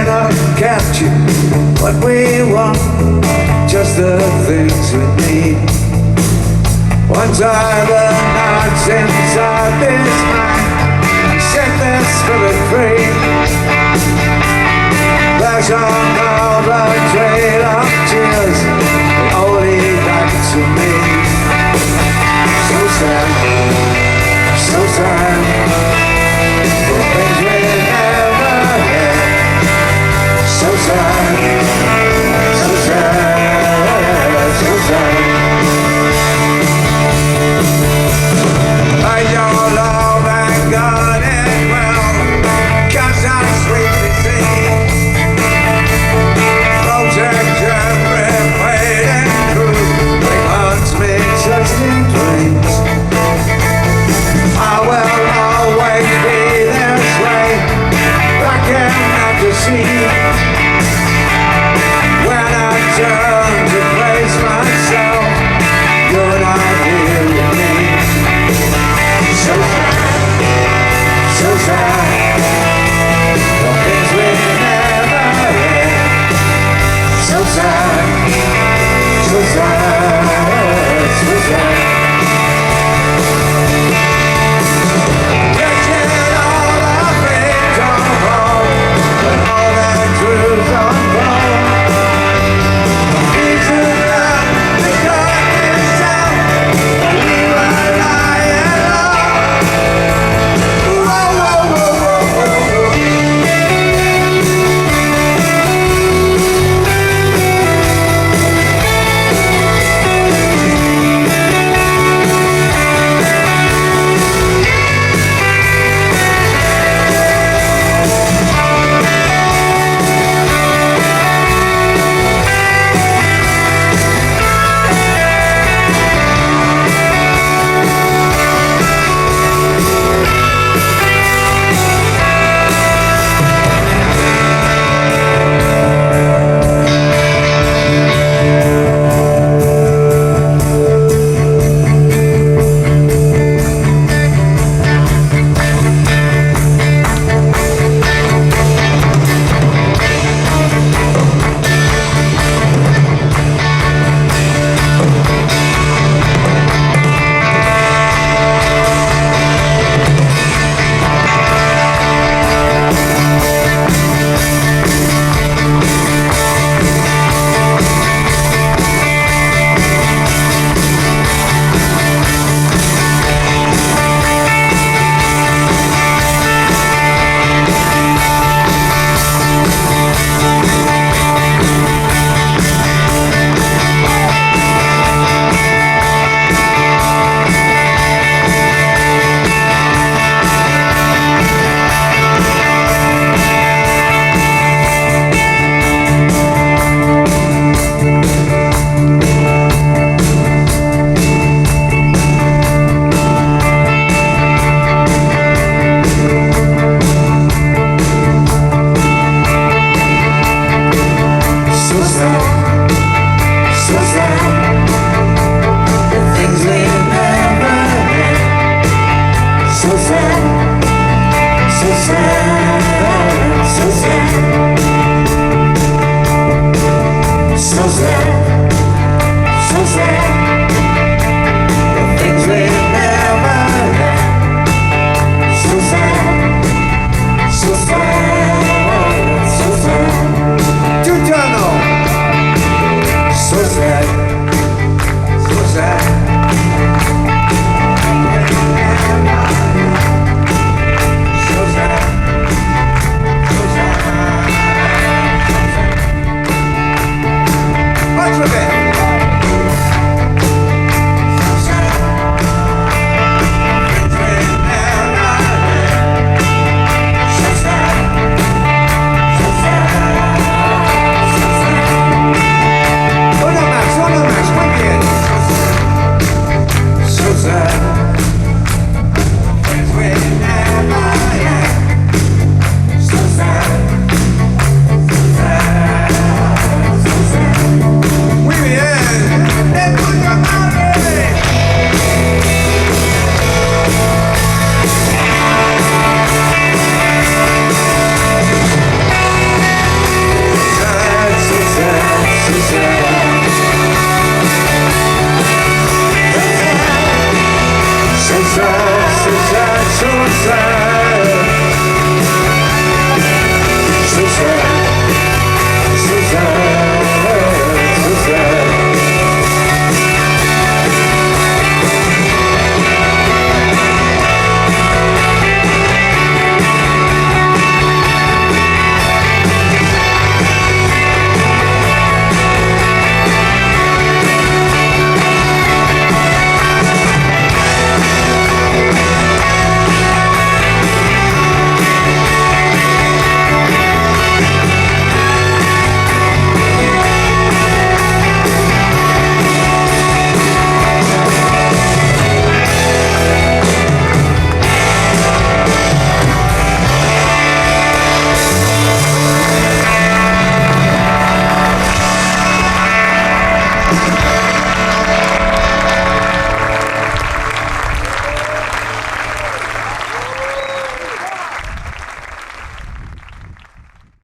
cannot capture what we want, just the things we need. Once are the knots inside this mind, set this spirit free. Flash on all the trail of tears, only back to me. So sad, so sad, the things we never had. So sad, so sad, so sad. Like your love and God and well, cause I'm sweet to see. Project every pain and truth, it haunts me just in dreams. I will always be this way, back and to see. When I turn to face myself, you're not here with me. So sad, so sad, the things we never had. So sad, so sad, so sad. Catching all the things on hold, but all that